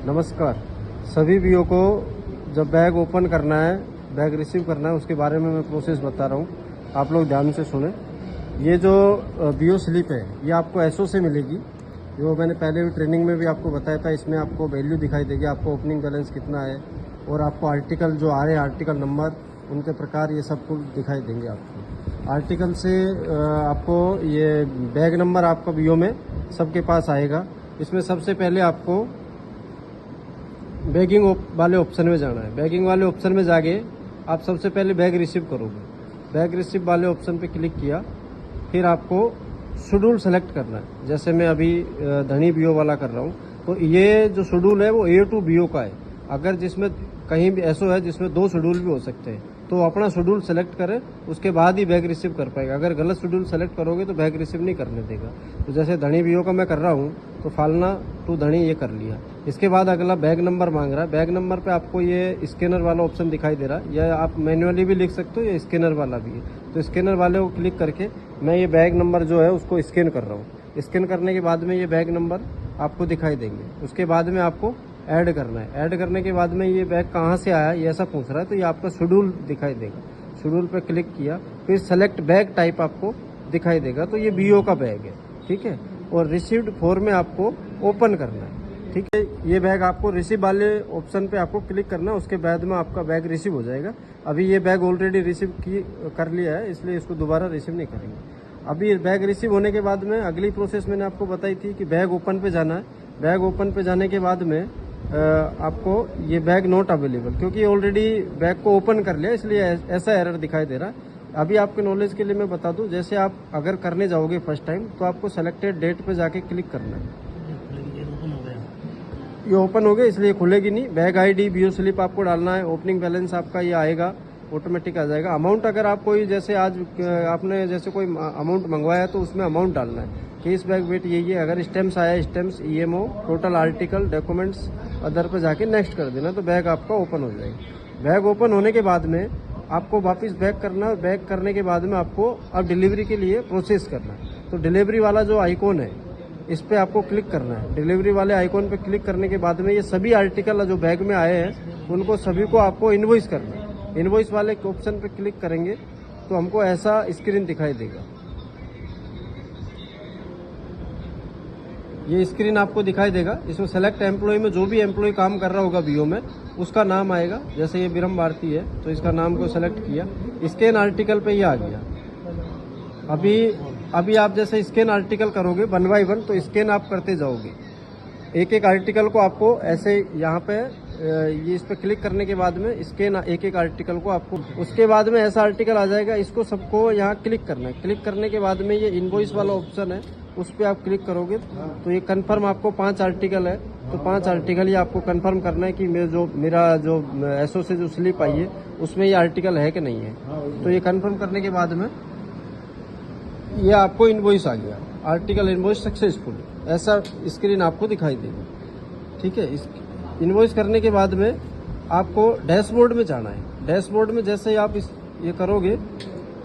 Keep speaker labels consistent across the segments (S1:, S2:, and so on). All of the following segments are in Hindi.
S1: नमस्कार। सभी बीओ को जब बैग ओपन करना है, बैग रिसीव करना है, उसके बारे में मैं प्रोसेस बता रहा हूँ। आप लोग ध्यान से सुने। ये जो बीओ स्लिप है, ये आपको एसओ से मिलेगी। जो मैंने पहले भी ट्रेनिंग में भी आपको बताया था, इसमें आपको वैल्यू दिखाई देगी, आपको ओपनिंग बैलेंस कितना है और आपको आर्टिकल जो आ रहे हैं, आर्टिकल नंबर, उनके प्रकार, ये सब कुछ दिखाई देंगे आपको। आर्टिकल से आपको ये बैग नंबर आपका बीओ में सबके पास आएगा। इसमें सबसे पहले आपको बैगिंग वाले ऑप्शन में जाना है। बैगिंग वाले ऑप्शन में जाके आप सबसे पहले बैग रिसीव करोगे। बैग रिसीव वाले ऑप्शन पे क्लिक किया, फिर आपको शेड्यूल सेलेक्ट करना है। जैसे मैं अभी धनी बीओ वाला कर रहा हूँ, तो ये जो शेड्यूल है वो A2 बीओ का है। अगर जिसमें कहीं भी ऐसा है जिसमें 2 शेड्यूल भी हो सकते हैं, तो अपना शेड्यूल सेलेक्ट करें, उसके बाद ही बैग रिसीव कर पाएगा। अगर गलत शेड्यूल सेलेक्ट करोगे तो बैग रिसीव नहीं करने देगा। तो जैसे धनी बीओ का मैं कर रहा हूँ, तो फालना टू धनी ये कर लिया। इसके बाद अगला बैग नंबर मांग रहा है। बैग नंबर पे आपको ये स्कैनर वाला ऑप्शन दिखाई दे रहा है, या आप मैन्युअली भी लिख सकते हो, या स्कैनर वाला भी है। तो स्कैनर वाले को क्लिक करके मैं ये बैग नंबर जो है उसको स्कैन कर रहा हूँ। स्कैन करने के बाद में ये बैग नंबर आपको दिखाई देंगे। उसके बाद में आपको ऐड करना है। ऐड करने के बाद में ये बैग कहाँ से आया ये ऐसा पूछ रहा है, तो ये आपका शेड्यूल दिखाई देगा। शेड्यूल पे क्लिक किया, फिर सेलेक्ट बैग टाइप आपको दिखाई देगा। तो ये बीओ का बैग है, ठीक है। और रिसीव्ड फॉर्म में आपको ओपन करना है, ठीक है। ये बैग आपको रिसीव वाले ऑप्शन पे आपको क्लिक करना है, उसके बाद में आपका बैग रिसीव हो जाएगा। अभी ये बैग ऑलरेडी रिसीव कर लिया है, इसलिए इसको दोबारा रिसीव नहीं करेंगे। अभी बैग रिसीव होने के बाद में अगली प्रोसेस मैंने आपको बताई थी कि बैग ओपन पे जाना है। बैग ओपन पे जाने के बाद में आपको ये बैग नॉट अवेलेबल, क्योंकि ऑलरेडी बैग को ओपन कर लिया, इसलिए ऐसा एरर दिखाई दे रहा है। अभी आपके नॉलेज के लिए मैं बता दूं, जैसे आप अगर करने जाओगे फर्स्ट टाइम, तो आपको सेलेक्टेड डेट पे जाके क्लिक करना है। ये ओपन हो गया, इसलिए खुलेगी नहीं। बैग आईडी, बीओ स्लिप आपको डालना है। ओपनिंग बैलेंस आपका ये आएगा, ऑटोमेटिक आ जाएगा। अमाउंट अगर आप कोई, जैसे आज आपने जैसे कोई अमाउंट मंगवाया, तो उसमें अमाउंट डालना है। केस बैग वेट यही है। अगर स्टेम्स आया, stems, EMO, total article, documents, other पे जाके नेक्स्ट कर देना, तो बैग आपका ओपन हो जाएगा। बैग ओपन होने के बाद में आपको वापस बैक करना है। बैक करने के बाद में आपको अब डिलीवरी के लिए प्रोसेस करना है। तो डिलीवरी वाला जो आइकॉन है, इस पे आपको क्लिक करना है। डिलीवरी वाले आइकॉन पे क्लिक करने के बाद में ये सभी आर्टिकल जो बैग में आए हैं, उनको सभी को आपको इनवॉइस करना है। इनवॉइस वाले ऑप्शन पे क्लिक करेंगे तो हमको ऐसा स्क्रीन दिखाई देगा। ये स्क्रीन आपको दिखाई देगा। इसमें सेलेक्ट एम्प्लॉय में जो भी एम्प्लॉय काम कर रहा होगा बीओ में, उसका नाम आएगा। जैसे ये बिरम भारती है, तो इसका नाम को सेलेक्ट किया, स्कैन आर्टिकल पे ये आ गया। अभी आप जैसे स्कैन आर्टिकल करोगे 1 बाय 1, तो स्कैन आप करते जाओगे। एक एक आर्टिकल को आपको ऐसे यहाँ पे ये इस पे क्लिक करने के बाद में स्कैन एक एक आर्टिकल को आपको, उसके बाद में ऐसा आर्टिकल आ जाएगा। इसको सबको यहाँ क्लिक करना है। क्लिक करने के बाद में ये इनवॉइस वाला ऑप्शन है, उस पर आप क्लिक करोगे तो ये कंफर्म, आपको 5 आर्टिकल है, तो 5 आर्टिकल ही आपको कंफर्म करना है कि मेरा जो एसओ से जो स्लिप आई है उसमें ये आर्टिकल है कि नहीं है। तो ये कंफर्म करने के बाद में ये आपको इनवॉइस आ गया, आर्टिकल इनवॉइस सक्सेसफुल, ऐसा स्क्रीन आपको दिखाई देगी, ठीक है। इनवॉइस करने के बाद में आपको डैशबोर्ड में जाना है। डैशबोर्ड में जैसे आप ये करोगे,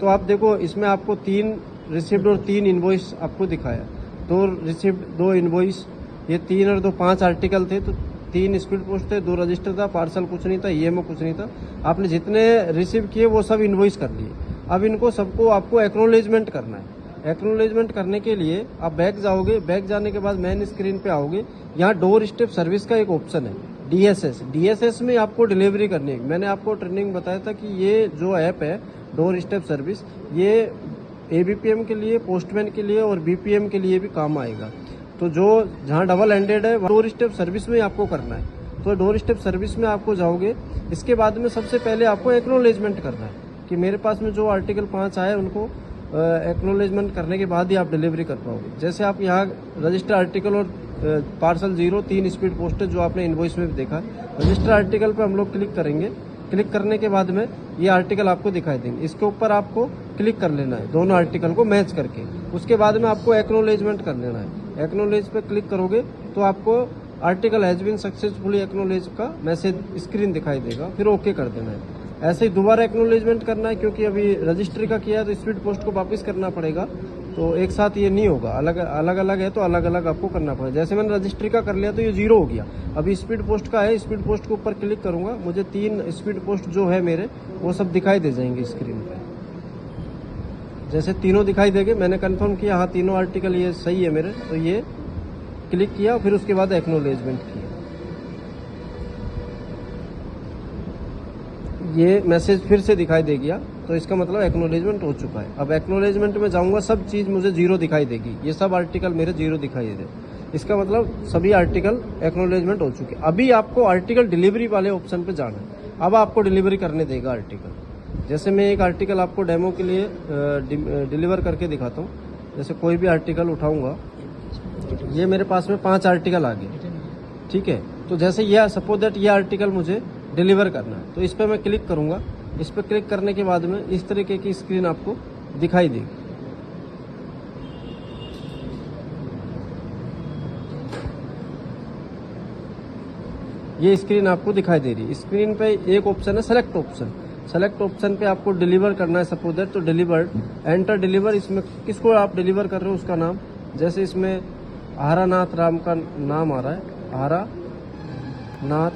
S1: तो आप देखो इसमें आपको 3 रिसिप्ट और 3 इनवॉइस आपको दिखाया। 2 रिसिप्ट, 2 इनवॉइस, ये 3 और 2 5 आर्टिकल थे। तो 3 स्पीड पोस्ट थे, 2 रजिस्टर था, पार्सल कुछ नहीं था, ईएमओ कुछ नहीं था। आपने जितने रिसीव किए वो सब इनवॉइस कर लिए। अब इनको सबको आपको एक्नॉलेजमेंट करना है। एक्नॉलेजमेंट करने के लिए आप बैक जाओगे। बैक जाने के बाद मेन स्क्रीन पे आओगे। यहाँ डोर स्टेप सर्विस का एक ऑप्शन है, डीएसएस में आपको डिलीवरी करनी है। मैंने आपको ट्रेनिंग बताया था कि ये जो ऐप है डोर स्टेप सर्विस, ये एबीपीएम के लिए, पोस्टमैन के लिए और बीपीएम के लिए भी काम आएगा। तो जो जहाँ डबल हैंडेड है, डोर स्टेप सर्विस में आपको करना है। तो डोर स्टेप सर्विस में आपको जाओगे। इसके बाद में सबसे पहले आपको एक्नॉलेजमेंट करना है कि मेरे पास में जो आर्टिकल 5 आए उनको एक्नॉलेजमेंट करने के बाद ही आप डिलीवरी कर पाओगे। जैसे आप यहाँ रजिस्टर आर्टिकल और पार्सल 0 3 स्पीड पोस्ट जो आपने इनवॉइस में भी देखा, रजिस्टर आर्टिकल पे हम लोग क्लिक करेंगे। क्लिक करने के बाद में ये आर्टिकल आपको दिखाई देंगे। इसके ऊपर आपको क्लिक कर लेना है, दोनों आर्टिकल को मैच करके। उसके बाद में आपको एक्नॉलेजमेंट कर लेना है। एक्नॉलेज पे क्लिक करोगे तो आपको article has been successfully acknowledge का मैसेज स्क्रीन दिखाई देगा, फिर ओके कर देना है। ऐसे ही दोबारा एक्नॉलेजमेंट करना है, क्योंकि अभी रजिस्ट्री का किया है तो स्पीड पोस्ट को वापस करना पड़ेगा। तो एक साथ ये नहीं होगा, अलग अलग है तो अलग अलग आपको करना पड़ेगा। जैसे मैंने रजिस्ट्री का कर लिया तो ये 0 हो गया। अभी स्पीड पोस्ट का है, स्पीड पोस्ट के ऊपर क्लिक करूंगा, मुझे 3 स्पीड पोस्ट जो है मेरे वो सब दिखाई दे जाएंगे स्क्रीन पे। जैसे तीनों दिखाई देंगे, मैंने कंफर्म किया हाँ तीनों आर्टिकल ये सही है मेरे, तो ये क्लिक किया, फिर उसके बाद एक्नॉलेजमेंट किया। ये मैसेज फिर से दिखाई दे गया, तो इसका मतलब एक्नॉलेजमेंट हो चुका है। अब एक्नॉलेजमेंट में जाऊंगा, सब चीज़ मुझे 0 दिखाई देगी, ये सब आर्टिकल मेरे 0 दिखाई दे। इसका मतलब सभी आर्टिकल एक्नॉलेजमेंट हो चुके। अभी आपको आर्टिकल डिलीवरी वाले ऑप्शन पे जाना है। अब आपको डिलीवरी करने देगा आर्टिकल। जैसे मैं एक आर्टिकल आपको डेमो के लिए डिलीवर करके दिखाता हूँ। जैसे कोई भी आर्टिकल उठाऊंगा, ये मेरे पास में 5 आर्टिकल आ गए, ठीक है। तो जैसे यह सपोज दैट ये आर्टिकल मुझे डिलीवर करना है, तो इस पर मैं क्लिक करूंगा। इस पर क्लिक करने के बाद में इस तरीके की स्क्रीन आपको दिखाई देगी। ये स्क्रीन आपको दिखाई दे रही है। स्क्रीन पे एक ऑप्शन है सेलेक्ट ऑप्शन। सेलेक्ट ऑप्शन पे आपको डिलीवर करना है सपोज दैट, तो डिलीवर्ड, एंटर डिलीवर। इसमें किसको आप डिलीवर कर रहे हो उसका नाम, जैसे इसमें हरानाथ राम का नाम आ रहा है, हरा नाथ,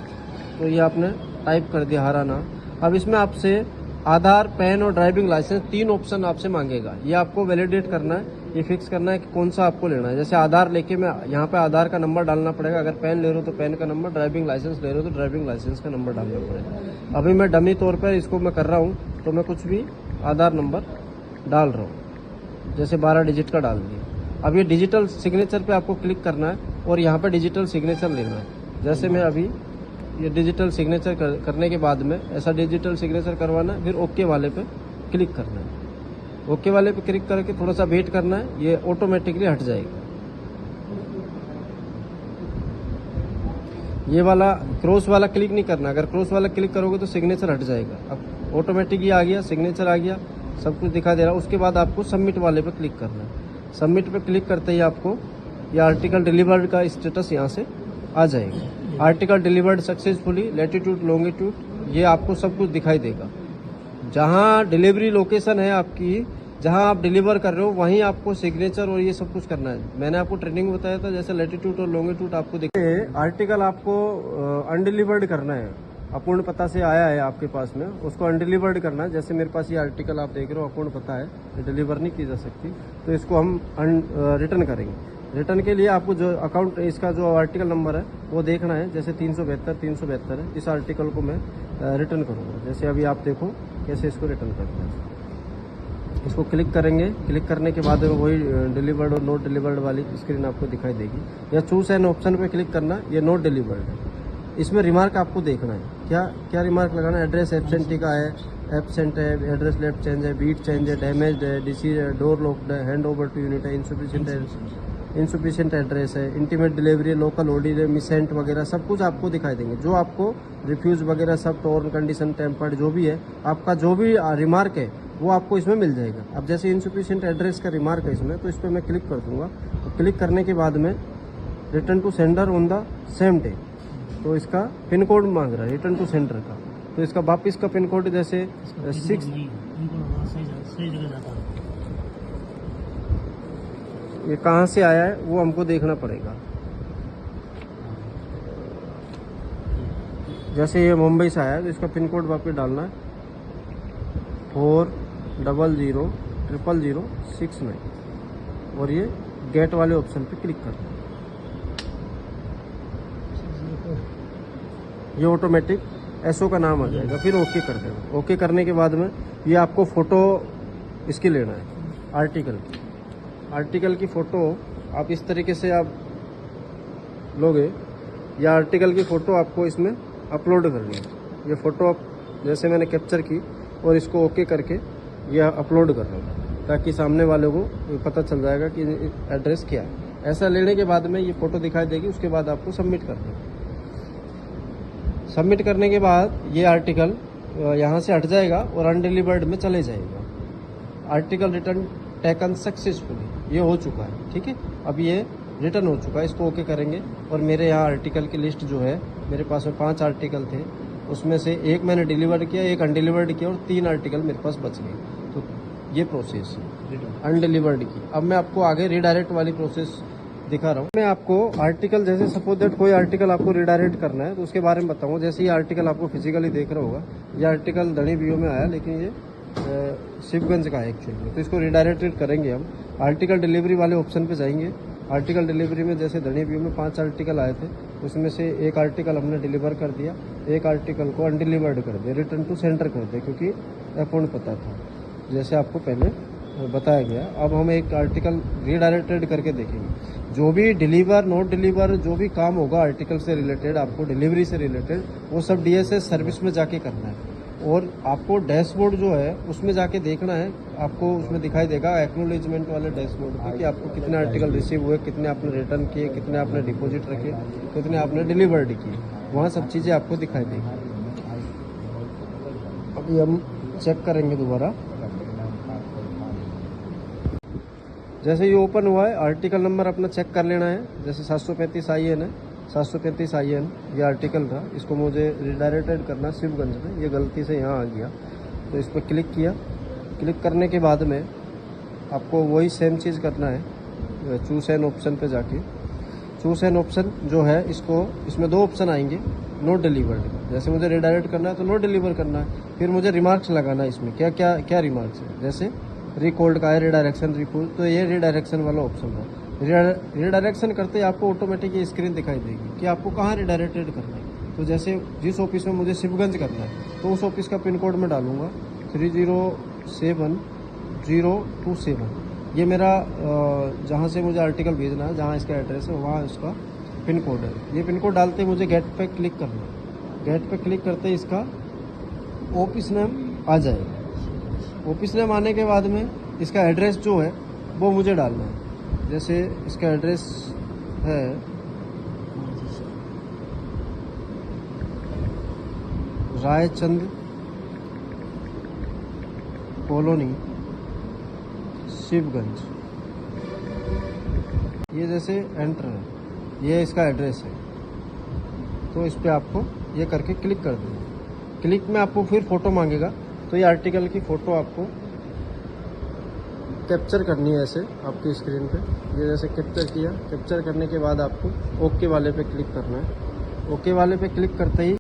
S1: तो ये आपने टाइप कर दिया हरानाथ। अब इसमें आपसे आधार, पैन और ड्राइविंग लाइसेंस 3 ऑप्शन आपसे मांगेगा। ये आपको वैलिडेट करना है, ये फिक्स करना है कि कौन सा आपको लेना है। जैसे आधार लेके मैं यहाँ पे आधार का नंबर डालना पड़ेगा, अगर पैन ले रहे हो तो पैन का नंबर, ड्राइविंग लाइसेंस ले रहे हो तो ड्राइविंग लाइसेंस का नंबर डालना पड़ेगा। अभी मैं डमी तौर पर इसको मैं कर रहा हूँ, तो मैं कुछ भी आधार नंबर डाल रहा हूँ, जैसे 12 डिजिट का डाल दिया। अब ये डिजिटल सिग्नेचर पे आपको क्लिक करना है और यहाँ पे डिजिटल सिग्नेचर लेना है। जैसे मैं अभी ये डिजिटल सिग्नेचर करने के बाद में ऐसा डिजिटल सिग्नेचर करवाना है, फिर ओके वाले पे क्लिक करना है। ओके वाले पे क्लिक करके थोड़ा सा वेट करना है, ये ऑटोमेटिकली हट जाएगा। ये वाला क्रॉस वाला क्लिक नहीं करना, अगर क्रॉस वाला क्लिक करोगे तो सिग्नेचर हट जाएगा। अब ऑटोमेटिक ये आ गया, सिग्नेचर आ गया, सब कुछ दिखा दे रहा है। उसके बाद आपको सबमिट वाले पे क्लिक करना है। सबमिट पे क्लिक करते ही आपको ये आर्टिकल डिलीवर्ड का स्टेटस यहाँ से आ जाएगा। Article delivered successfully, latitude, longitude, ये आपको सब कुछ दिखाई देगा। जहाँ डिलीवरी लोकेशन है आपकी, जहाँ आप डिलीवर कर रहे हो, वहीं आपको सिग्नेचर और ये सब कुछ करना है। मैंने आपको ट्रेनिंग में बताया था, जैसे लैटिट्यूड और लॉन्गिट्यूड आपको देखिए। आर्टिकल आपको अनडिलीवर्ड करना है, अपूर्ण पता से आया है आपके पास में, उसको अनडिलीवर्ड करना है। जैसे मेरे पास ये आर्टिकल आप देख रहे हो अपूर्ण पता है, ये डिलीवर नहीं की जा सकती, तो इसको हम रिटर्न करेंगे। रिटर्न के लिए आपको जो अकाउंट, इसका जो आर्टिकल नंबर है वो देखना है। जैसे 372 है, इस आर्टिकल को मैं रिटर्न करूँगा। जैसे अभी आप देखो कैसे इसको रिटर्न करते हैं। इसको क्लिक करेंगे, क्लिक करने के बाद वही डिलीवर्ड और नोट डिलीवर्ड वाली स्क्रीन आपको दिखाई देगी। या चूज एन ऑप्शन पे क्लिक करना, ये नोट डिलीवर्ड है। इसमें रिमार्क आपको देखना है, क्या क्या रिमार्क लगाना है। एड्रेस एब्सेंटी का है, एब्सेंट है, एड्रेस लेफ्ट चेंज है, बीट चेंज है, डैमेज्ड है, डिसीज है, डोर लॉक्ड है, हैंड ओवर टू यूनिट है, इंसुफिशिएंट एड्रेस है, इंटीमेट डिलीवरी, लोकल ऑर्डर है, मिसेंट वगैरह सब कुछ आपको दिखाई देंगे। जो आपको रिफ्यूज वगैरह सब, टोर्न कंडीशन, टेम्पर्ड, जो भी है आपका, जो भी रिमार्क है वो आपको इसमें मिल जाएगा। अब जैसे इंसुफिशिएंट एड्रेस का रिमार्क है इसमें, तो इस पर मैं क्लिक कर दूंगा। तो क्लिक करने के बाद में return to sender on the same day, तो इसका पिन कोड मांग रहा है रिटर्न टू सेंडर का। तो इसका वापिस का पिन कोड जैसे 6, ये कहाँ से आया है वो हमको देखना पड़ेगा। जैसे ये मुंबई से आया है तो इसका पिन कोड वापस डालना है 40000069 और ये गेट वाले ऑप्शन पे क्लिक करना है। ये ऑटोमेटिक एसओ का नाम आ जाएगा, फिर ओके कर देना। ओके करने के बाद में ये आपको फोटो इसकी लेना है, आर्टिकल की फ़ोटो आप इस तरीके से आप लोगे, या आर्टिकल की फ़ोटो आपको इसमें अपलोड करनी है। ये फ़ोटो आप जैसे मैंने कैप्चर की और इसको ओके करके यह अपलोड कर रहा हूँ, ताकि सामने वाले को पता चल जाएगा कि एड्रेस क्या है। ऐसा लेने के बाद में ये फ़ोटो दिखाई देगी, उसके बाद आपको सबमिट करना है। सबमिट करने के बाद ये आर्टिकल यहाँ से हट जाएगा और अनडिलीवर्ड में चले जाएगा। आर्टिकल रिटर्न टेकन सक्सेसफुली, ये हो चुका है, ठीक है। अब ये रिटर्न हो चुका है, इसको ओके करेंगे और मेरे यहाँ आर्टिकल की लिस्ट जो है, मेरे पास में 5 आर्टिकल थे, उसमें से एक मैंने डिलीवर किया, एक अनडिलीवर्ड किया और 3 आर्टिकल मेरे पास बच गए। तो ये प्रोसेस है। अनडिलीवर्ड की। अब मैं आपको आगे रीडायरेक्ट वाली प्रोसेस दिखा रहा हूँ। मैं आपको आर्टिकल, जैसे सपोज दैट कोई आर्टिकल आपको रीडायरेक्ट करना है तो उसके बारे में बताऊंगा। जैसे ये आर्टिकल आपको फिजिकली देख रहा होगा, ये आर्टिकल धनी व्यू में आया, लेकिन ये शिवगंज का है एक्चुअली। तो इसको रीडायरेक्टेड करेंगे हम। आर्टिकल डिलीवरी वाले ऑप्शन पे जाएंगे। आर्टिकल डिलीवरी में जैसे धनी व्यू में 5 आर्टिकल आए थे, उसमें से एक आर्टिकल हमने डिलीवर कर दिया, एक आर्टिकल को अनडिलीवर्ड कर दिया, रिटर्न टू सेंटर कर दिया, क्योंकि अकाउंट पता था जैसे आपको पहले बताया गया। अब हम एक आर्टिकल रीडायरेक्टेड करके देखेंगे। जो भी डिलीवर, नॉट डिलीवर, जो भी काम होगा आर्टिकल से रिलेटेड, आपको डिलीवरी से रिलेटेड, वो सब DSS सर्विस में जाके करना है। और आपको डैशबोर्ड जो है उसमें जाके देखना है। आपको उसमें दिखाई देगा एक्नॉलेजमेंट वाले डैशबोर्ड पे कि आपको कितने आर्टिकल रिसीव हुए, कितने आपने रिटर्न किए, कितने आपने डिपॉजिट रखे, कितने आपने डिलीवर्ड किए, वहाँ सब चीज़ें आपको दिखाई देगी। अभी हम चेक करेंगे दोबारा। जैसे ये ओपन हुआ है, आर्टिकल नंबर अपना चेक कर लेना है। जैसे 735 IN है, 735 IN ये आर्टिकल था। इसको मुझे रिडायरेक्टेड करना शिवगंज में, ये गलती से यहाँ आ गया, तो इस पर क्लिक किया। क्लिक करने के बाद में आपको वही सेम चीज़ करना है। चूज एन ऑप्शन पे जाके चूज एन ऑप्शन जो है, इसमें 2 ऑप्शन आएंगे, नोट डिलीवर्ड। जैसे मुझे रिडायरेक्ट करना है तो नोट डिलीवर करना है। फिर मुझे रिमार्क्स लगाना है इसमें, क्या क्या क्या रिमार्क्स है। जैसे रिकॉल्ड का है, रिडायरेक्शन रिकॉल, तो ये रिडायरेक्शन वाला ऑप्शन है। रिडायरेक्शन करते ही आपको ऑटोमेटिक ये स्क्रीन दिखाई देगी कि आपको कहाँ रिडायरेक्टेड करना है। तो जैसे जिस ऑफिस में मुझे शिवगंज करना है तो उस ऑफिस का पिन कोड मैं डालूंगा 307027। ये मेरा जहाँ से मुझे आर्टिकल भेजना है, जहाँ इसका एड्रेस है, वहाँ इसका पिन कोड है। ये पिन कोड डालते ही मुझे गेट पे क्लिक करना है। गेट पे क्लिक करते ही इसका ऑफिस नेम आ जाएगा। ऑफिस नेम आने के बाद में इसका एड्रेस जो है वो मुझे डालना है। जैसे इसका एड्रेस है रायचंद कॉलोनी शिवगंज, ये जैसे एंटर है, ये इसका एड्रेस है। तो इस पर आपको ये करके क्लिक कर देना। क्लिक में आपको फिर फ़ोटो मांगेगा, तो ये आर्टिकल की फ़ोटो आपको कैप्चर करनी है ऐसे आपकी स्क्रीन पे। ये जैसे कैप्चर किया, कैप्चर करने के बाद आपको ओके वाले पे क्लिक करना है। ओके वाले पे क्लिक करते ही